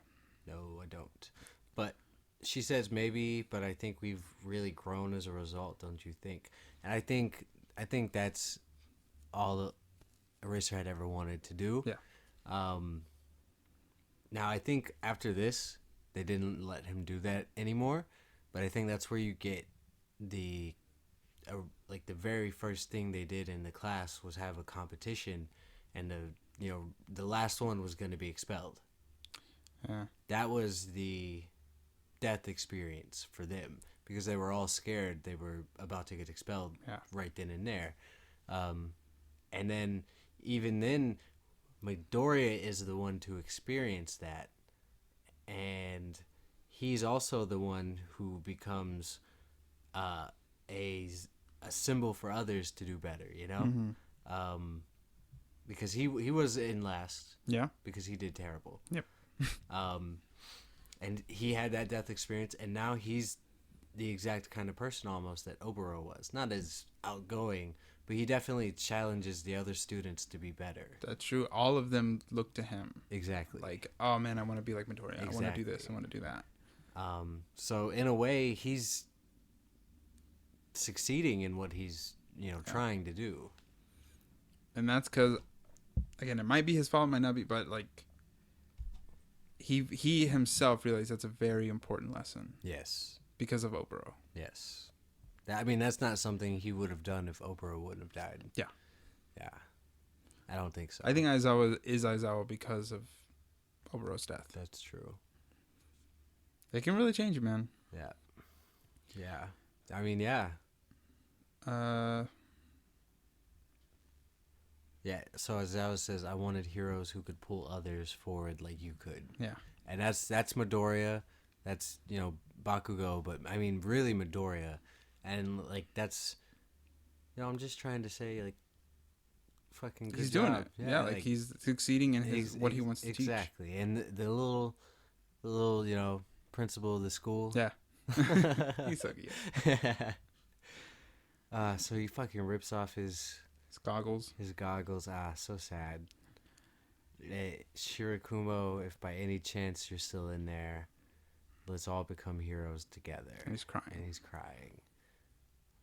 [SPEAKER 2] No, I don't. But she says maybe, but I think we've really grown as a result, don't you think? And I think that's all Eraserhead ever wanted to do.
[SPEAKER 1] Yeah.
[SPEAKER 2] Now I think after this, they didn't let him do that anymore, but I think that's where you get the the very first thing they did in the class was have a competition, and the last one was going to be expelled.
[SPEAKER 1] Yeah.
[SPEAKER 2] That was the death experience for them because they were all scared they were about to get expelled right then and there. And then even then, Midoriya is the one to experience that, and he's also the one who becomes a symbol for others to do better, you know?
[SPEAKER 1] Mm-hmm.
[SPEAKER 2] Because he was in last.
[SPEAKER 1] Yeah.
[SPEAKER 2] Because he did terrible.
[SPEAKER 1] Yep.
[SPEAKER 2] And he had that death experience, and now he's the exact kind of person almost that Obero was. Not as outgoing, but he definitely challenges the other students to be better.
[SPEAKER 1] That's true. All of them look to him.
[SPEAKER 2] Exactly.
[SPEAKER 1] Like, oh man, I want to be like Midoriya.
[SPEAKER 2] Exactly.
[SPEAKER 1] I want to do this. I want to do that.
[SPEAKER 2] So in a way, he's succeeding in what he's trying to do.
[SPEAKER 1] And that's because, again, it might be his fault, it might not be, but like he himself realized that's a very important lesson.
[SPEAKER 2] Yes.
[SPEAKER 1] Because of Obero.
[SPEAKER 2] Yes. I mean, that's not something he would have done if Obero wouldn't have died.
[SPEAKER 1] Yeah.
[SPEAKER 2] Yeah. I don't think so.
[SPEAKER 1] I think Aizawa is Aizawa because of Obero's death.
[SPEAKER 2] That's true.
[SPEAKER 1] It can really change you, man.
[SPEAKER 2] Yeah. Yeah. I mean, yeah. Yeah, so Aizawa says, I wanted heroes who could pull others forward like you could.
[SPEAKER 1] Yeah.
[SPEAKER 2] And that's Midoriya. That's, Bakugo, but I mean, really Midoriya. And, like, that's, I'm just trying to say, like, fucking good
[SPEAKER 1] He's
[SPEAKER 2] job.
[SPEAKER 1] doing it. Yeah, like he's succeeding in what he wants to teach.
[SPEAKER 2] Exactly. And the little, principal of the school.
[SPEAKER 1] Yeah. He's so cute.
[SPEAKER 2] So he fucking rips off his
[SPEAKER 1] goggles.
[SPEAKER 2] His goggles. So sad. Shirakumo, if by any chance you're still in there, let's all become heroes together.
[SPEAKER 1] And he's crying.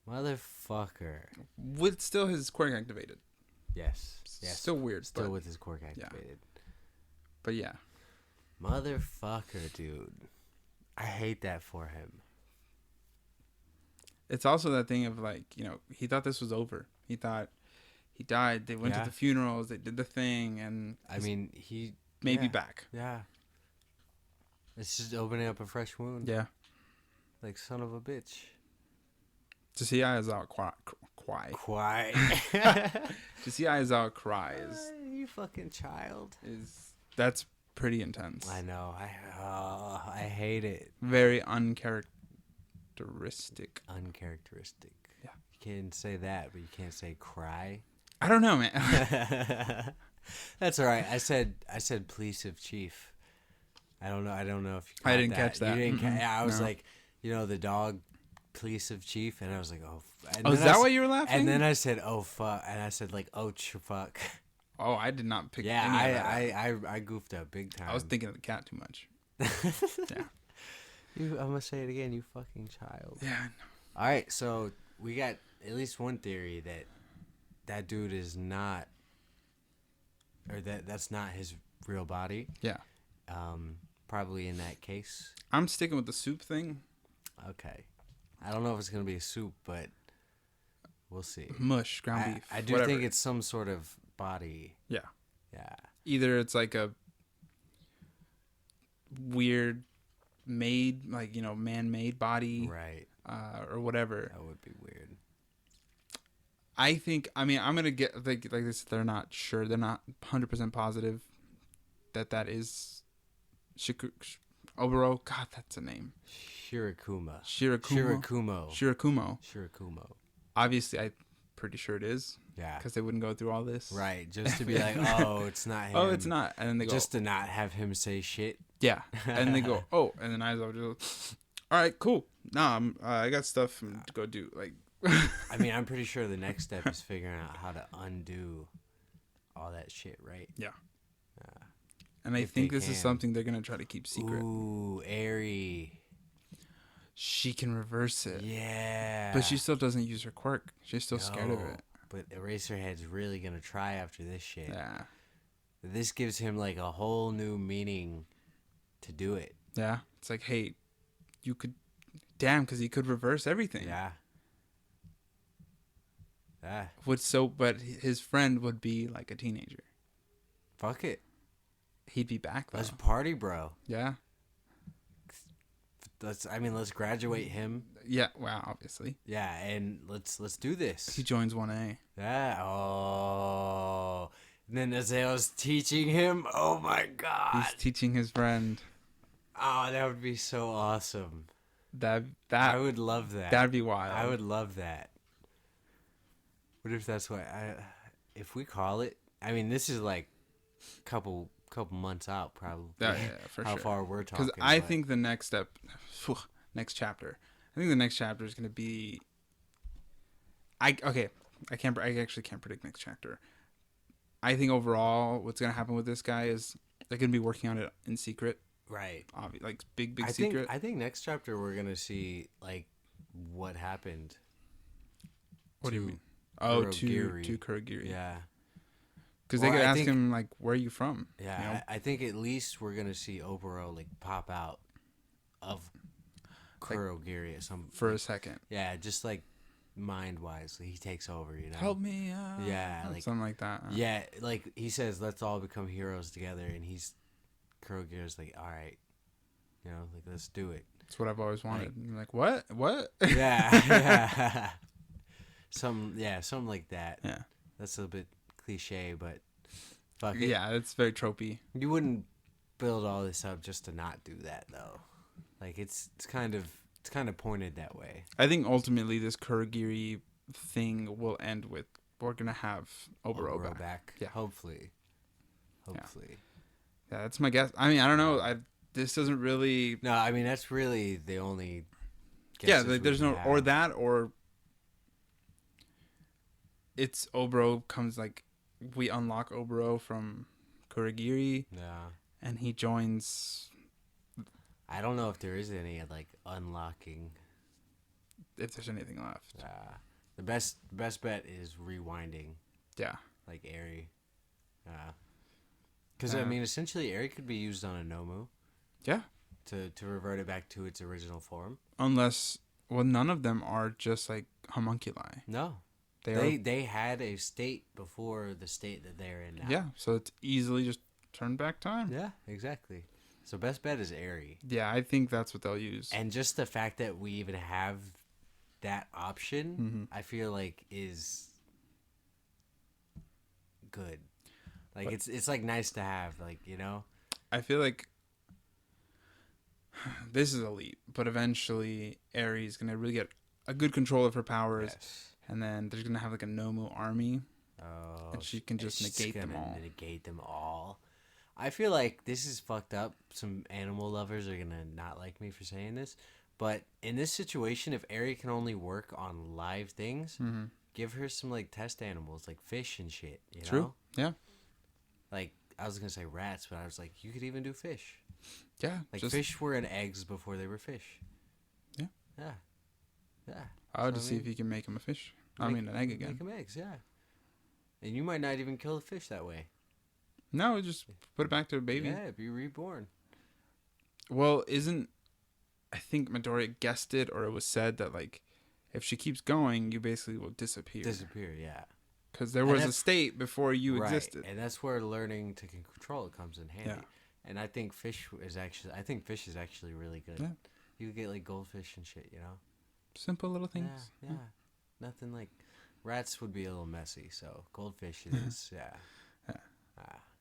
[SPEAKER 2] Motherfucker.
[SPEAKER 1] With still his quirk activated.
[SPEAKER 2] Yes.
[SPEAKER 1] Still weird.
[SPEAKER 2] Still with his quirk activated.
[SPEAKER 1] Yeah. But yeah.
[SPEAKER 2] Motherfucker, dude. I hate that for him.
[SPEAKER 1] It's also that thing of like, he thought this was over. He thought he died. They went to the funerals. They did the thing. And
[SPEAKER 2] I mean, he
[SPEAKER 1] may be back.
[SPEAKER 2] Yeah. It's just opening up a fresh wound.
[SPEAKER 1] Yeah.
[SPEAKER 2] Like, son of a bitch.
[SPEAKER 1] To see Aizawa cry. To see Aizawa cry
[SPEAKER 2] you fucking child.
[SPEAKER 1] That's pretty intense.
[SPEAKER 2] I know. I hate it.
[SPEAKER 1] Very uncharacteristic.
[SPEAKER 2] Yeah. You can say that, but you can't say cry.
[SPEAKER 1] I don't know, man.
[SPEAKER 2] That's all right. I said pleasive chief. I don't know if you caught
[SPEAKER 1] I didn't catch that.
[SPEAKER 2] You didn't I was like, the dog pleasive chief, and I was like, oh.
[SPEAKER 1] Is that why you were laughing?
[SPEAKER 2] And then I said, oh fuck, and I said like, oh fuck.
[SPEAKER 1] Oh, I did not pick.
[SPEAKER 2] Yeah, I goofed up big time.
[SPEAKER 1] I was thinking of the cat too much. Yeah.
[SPEAKER 2] I'm gonna say it again. You fucking child.
[SPEAKER 1] Yeah.
[SPEAKER 2] All right, so we got at least one theory that dude is not, or that's not his real body.
[SPEAKER 1] Yeah.
[SPEAKER 2] Probably in that case.
[SPEAKER 1] I'm sticking with the soup thing.
[SPEAKER 2] Okay. I don't know if it's gonna be a soup, but we'll see.
[SPEAKER 1] Mush, ground beef.
[SPEAKER 2] I do
[SPEAKER 1] whatever.
[SPEAKER 2] think it's some sort of body.
[SPEAKER 1] Yeah.
[SPEAKER 2] Yeah.
[SPEAKER 1] Either it's like a weird made, like, man-made body.
[SPEAKER 2] Right.
[SPEAKER 1] Or whatever.
[SPEAKER 2] That would be weird.
[SPEAKER 1] I think, I'm going to get, like this, they're not sure. They're not 100% positive that is Oboro. God, that's a name.
[SPEAKER 2] Shirakumo.
[SPEAKER 1] Shirakumo. Obviously, I'm pretty sure it is.
[SPEAKER 2] Yeah.
[SPEAKER 1] Because they wouldn't go through all this.
[SPEAKER 2] Right. Just to be like, oh, it's not him.
[SPEAKER 1] Oh, it's not. And then they go.
[SPEAKER 2] Just to not have him say shit.
[SPEAKER 1] Yeah. And they go, oh. And then Aizawa just, all right, cool. Nah, I got stuff to go do. Like.
[SPEAKER 2] I mean, I'm pretty sure the next step is figuring out how to undo all that shit, right?
[SPEAKER 1] Yeah. And I think this is something they're going to try to keep secret.
[SPEAKER 2] Ooh, Eri.
[SPEAKER 1] She can reverse it.
[SPEAKER 2] Yeah.
[SPEAKER 1] But she still doesn't use her quirk. She's still scared of it.
[SPEAKER 2] But Eraserhead's really going to try after this shit.
[SPEAKER 1] Yeah.
[SPEAKER 2] This gives him like a whole new meaning to do it.
[SPEAKER 1] Yeah. It's like, hey, you could... Damn, because he could reverse everything.
[SPEAKER 2] Yeah. Yeah.
[SPEAKER 1] But his friend would be like a teenager.
[SPEAKER 2] Fuck it.
[SPEAKER 1] He'd be back though.
[SPEAKER 2] Let's party, bro.
[SPEAKER 1] Yeah.
[SPEAKER 2] Let's graduate him.
[SPEAKER 1] Yeah, wow, obviously.
[SPEAKER 2] Yeah, and let's do this.
[SPEAKER 1] He joins 1A.
[SPEAKER 2] Yeah. Oh. And then Azael's teaching him. Oh my god.
[SPEAKER 1] He's teaching his friend.
[SPEAKER 2] Oh, that would be so awesome.
[SPEAKER 1] That
[SPEAKER 2] I would love that.
[SPEAKER 1] That'd be wild.
[SPEAKER 2] I would love that. What if that's what if we call it? I mean, this is like couple months out probably.
[SPEAKER 1] Yeah, for
[SPEAKER 2] how
[SPEAKER 1] sure.
[SPEAKER 2] Far we're talking.
[SPEAKER 1] Because I think the next step, next chapter. I think the next chapter is going to be. I actually can't predict next chapter. I think overall, what's going to happen with this guy is they're going to be working on it in secret.
[SPEAKER 2] Right.
[SPEAKER 1] Like big secret.
[SPEAKER 2] I think next chapter we're going to see like what happened.
[SPEAKER 1] What do you mean? Oh, to Kurogiri.
[SPEAKER 2] Yeah.
[SPEAKER 1] Because they could ask him, like, where are you from?
[SPEAKER 2] Yeah, you know? I think at least we're going to see Oboro, like, pop out of Kurogiri at some...
[SPEAKER 1] For a second.
[SPEAKER 2] Yeah, just, like, mind-wise. He takes over, you know?
[SPEAKER 1] Help me.
[SPEAKER 2] Yeah. Like,
[SPEAKER 1] something like that.
[SPEAKER 2] Yeah, like, he says, let's all become heroes together, and Kurogiri's like, all right, you know, like, let's do it.
[SPEAKER 1] That's what I've always wanted. Like what?
[SPEAKER 2] Yeah. Something like that.
[SPEAKER 1] Yeah.
[SPEAKER 2] That's a bit cliche, but fuck it.
[SPEAKER 1] Yeah, it's very tropey.
[SPEAKER 2] You wouldn't build all this up just to not do that, though. Like it's kind of pointed that way.
[SPEAKER 1] I think ultimately this Kurogiri thing will end with we're gonna have Oboro
[SPEAKER 2] back. Yeah, hopefully.
[SPEAKER 1] Yeah, that's my guess. I mean, I don't know. This doesn't really.
[SPEAKER 2] No, I mean that's really the only.
[SPEAKER 1] Yeah, there's no or that or. It's Oboro comes like we unlock Oboro from Kurogiri.
[SPEAKER 2] Yeah.
[SPEAKER 1] And he joins.
[SPEAKER 2] I don't know if there is any like unlocking.
[SPEAKER 1] If there's anything left.
[SPEAKER 2] Yeah. The best bet is rewinding.
[SPEAKER 1] Yeah.
[SPEAKER 2] Like Eri. Yeah. Because I mean, essentially, Eri could be used on a Nomu.
[SPEAKER 1] Yeah.
[SPEAKER 2] To revert it back to its original form.
[SPEAKER 1] Unless, none of them are just like homunculi.
[SPEAKER 2] No. They had a state before the state that they're in now.
[SPEAKER 1] Yeah, so it's easily just turn back time.
[SPEAKER 2] Yeah, exactly. So best bet is Eri.
[SPEAKER 1] Yeah, I think that's what they'll use.
[SPEAKER 2] And just the fact that we even have that option, I feel like is good. Like it's like nice to have, like, you know.
[SPEAKER 1] I feel like this is elite, but eventually Eri's gonna really get a good control of her powers.
[SPEAKER 2] Yes.
[SPEAKER 1] And then there's gonna have like a Nomu army,
[SPEAKER 2] and
[SPEAKER 1] she can just negate them all.
[SPEAKER 2] I feel like this is fucked up. Some animal lovers are gonna not like me for saying this, but in this situation, if Eri can only work on live things, give her some like test animals, like fish and shit. You know?
[SPEAKER 1] True. Yeah.
[SPEAKER 2] Like I was gonna say rats, but I was like, you could even do fish.
[SPEAKER 1] Yeah.
[SPEAKER 2] Like fish were in eggs before they were fish.
[SPEAKER 1] Yeah.
[SPEAKER 2] Yeah. Yeah.
[SPEAKER 1] I would just see if you can make them a fish. An egg again.
[SPEAKER 2] Make them eggs, yeah. And you might not even kill the fish that way.
[SPEAKER 1] No, just put it back to a baby.
[SPEAKER 2] Yeah, be reborn.
[SPEAKER 1] Well, I think Midoriya guessed it, or it was said that, like, if she keeps going, you basically will disappear.
[SPEAKER 2] Yeah.
[SPEAKER 1] Because there was a state before you existed.
[SPEAKER 2] And that's where learning to control it comes in handy. Yeah. And I think fish is actually really good. Yeah. You get, like, goldfish and shit, you know?
[SPEAKER 1] Simple little things.
[SPEAKER 2] Yeah. Nothing like... Rats would be a little messy, so goldfish is,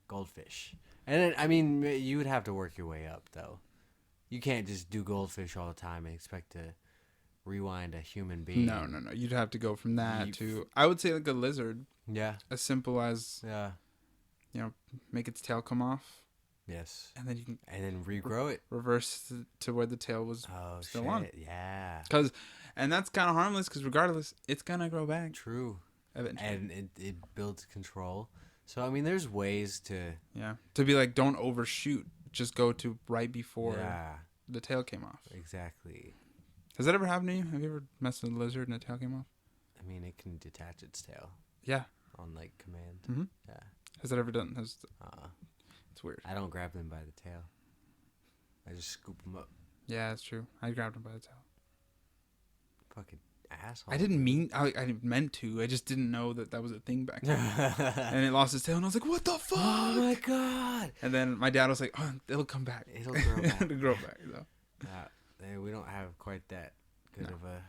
[SPEAKER 2] goldfish. And then, I mean, you would have to work your way up, though. You can't just do goldfish all the time and expect to rewind a human being.
[SPEAKER 1] No. You'd have to go from that to, I would say, like a lizard.
[SPEAKER 2] Yeah.
[SPEAKER 1] As simple as, make its tail come off.
[SPEAKER 2] Yes.
[SPEAKER 1] And then you can...
[SPEAKER 2] And then regrow it.
[SPEAKER 1] Reverse to where the tail was still on.
[SPEAKER 2] Yeah.
[SPEAKER 1] And that's kind of harmless because regardless, it's going to grow back.
[SPEAKER 2] True.
[SPEAKER 1] Eventually.
[SPEAKER 2] And it builds control. So, I mean, there's ways to...
[SPEAKER 1] Yeah. To be like, don't overshoot. Just go to right before the tail came off.
[SPEAKER 2] Exactly.
[SPEAKER 1] Has that ever happened to you? Have you ever messed with a lizard and the tail came off?
[SPEAKER 2] I mean, it can detach its tail.
[SPEAKER 1] Yeah.
[SPEAKER 2] On, like, command.
[SPEAKER 1] Mm-hmm.
[SPEAKER 2] Yeah.
[SPEAKER 1] Has that ever done? It's weird.
[SPEAKER 2] I don't grab them by the tail. I just scoop them up.
[SPEAKER 1] Yeah, that's true. I grabbed him by the tail.
[SPEAKER 2] Fucking asshole.
[SPEAKER 1] I didn't meant to. I just didn't know that was a thing back then. And it lost its tail, and I was like, what the fuck?
[SPEAKER 2] Oh, my God.
[SPEAKER 1] And then my dad was like, oh, it'll come back.
[SPEAKER 2] It'll grow back.
[SPEAKER 1] It'll grow back, though.
[SPEAKER 2] We don't have quite that good of a...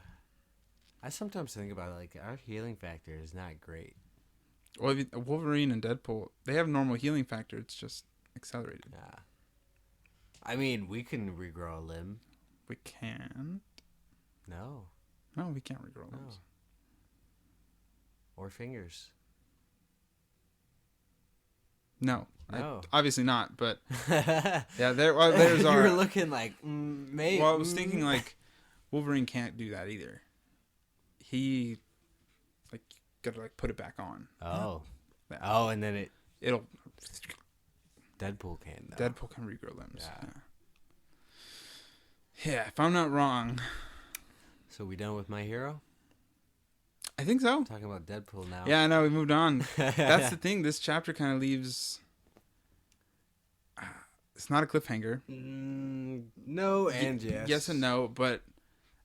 [SPEAKER 2] I sometimes think about it, like, our healing factor is not great.
[SPEAKER 1] Well, Wolverine and Deadpool, they have normal healing factor. It's just accelerated.
[SPEAKER 2] Yeah. I mean, we can regrow a limb.
[SPEAKER 1] We can.
[SPEAKER 2] No,
[SPEAKER 1] we can't regrow limbs.
[SPEAKER 2] Or fingers.
[SPEAKER 1] No. Obviously not, but... yeah, there's our...
[SPEAKER 2] You were looking like, maybe...
[SPEAKER 1] Well, I was thinking, like, Wolverine can't do that either. He, like, gotta, like, put it back on.
[SPEAKER 2] Oh.
[SPEAKER 1] Yeah.
[SPEAKER 2] Oh, and then
[SPEAKER 1] it'll...
[SPEAKER 2] Deadpool can, though.
[SPEAKER 1] Deadpool can regrow limbs. Yeah, if I'm not wrong...
[SPEAKER 2] So we done with My Hero?
[SPEAKER 1] I think so.
[SPEAKER 2] Talking about Deadpool now.
[SPEAKER 1] Yeah, I know, we moved on. That's the thing. This chapter kind of leaves... it's not a cliffhanger.
[SPEAKER 2] No and yes.
[SPEAKER 1] Yes and no, but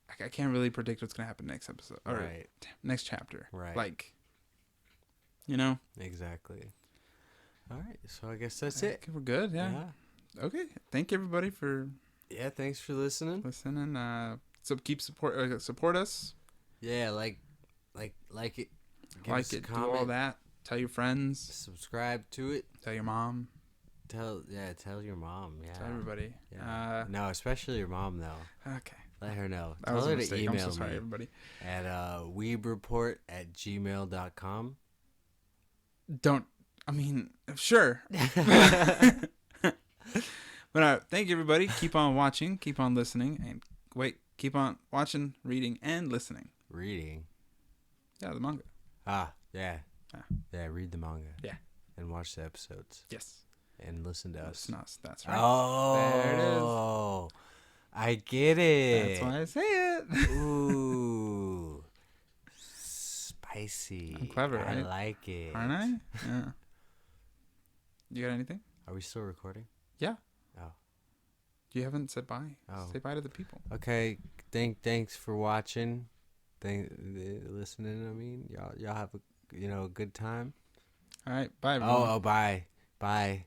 [SPEAKER 1] I can't really predict what's going to happen next episode. Or next chapter.
[SPEAKER 2] Right.
[SPEAKER 1] Like, you know?
[SPEAKER 2] Exactly. All right, so I guess that's it.
[SPEAKER 1] We're good, yeah. Okay, thank you everybody for...
[SPEAKER 2] Yeah, thanks for listening.
[SPEAKER 1] So keep support us.
[SPEAKER 2] Yeah, like it.
[SPEAKER 1] Like it, do all that. Tell your friends.
[SPEAKER 2] Subscribe to it.
[SPEAKER 1] Tell your mom.
[SPEAKER 2] Tell your mom. Yeah.
[SPEAKER 1] Tell everybody.
[SPEAKER 2] Yeah. No, especially your mom though.
[SPEAKER 1] Okay.
[SPEAKER 2] Let her know.
[SPEAKER 1] That
[SPEAKER 2] Tell
[SPEAKER 1] was
[SPEAKER 2] her
[SPEAKER 1] a mistake.
[SPEAKER 2] to email
[SPEAKER 1] I'm so sorry,
[SPEAKER 2] me
[SPEAKER 1] everybody.
[SPEAKER 2] At weebreport@gmail.com.
[SPEAKER 1] Sure. But thank you, everybody. Keep on watching. Keep on listening. And keep on watching, reading, and listening.
[SPEAKER 2] Reading?
[SPEAKER 1] Yeah, the manga.
[SPEAKER 2] Yeah. Yeah, read the manga.
[SPEAKER 1] Yeah.
[SPEAKER 2] And watch the episodes.
[SPEAKER 1] Yes.
[SPEAKER 2] And listen to us.
[SPEAKER 1] Listen to us. That's right.
[SPEAKER 2] Oh.
[SPEAKER 1] There it is.
[SPEAKER 2] I get it.
[SPEAKER 1] That's why I say it.
[SPEAKER 2] Ooh. Spicy.
[SPEAKER 1] I'm clever, right?
[SPEAKER 2] I like it.
[SPEAKER 1] Aren't I? Yeah. You got anything?
[SPEAKER 2] Are we still recording?
[SPEAKER 1] Yeah.
[SPEAKER 2] Oh.
[SPEAKER 1] You haven't said bye.
[SPEAKER 2] Oh.
[SPEAKER 1] Say bye to the people.
[SPEAKER 2] Okay. Thanks for watching. Listening. I mean, y'all have a good time.
[SPEAKER 1] All right. Bye, everyone.
[SPEAKER 2] Oh, bye. Bye.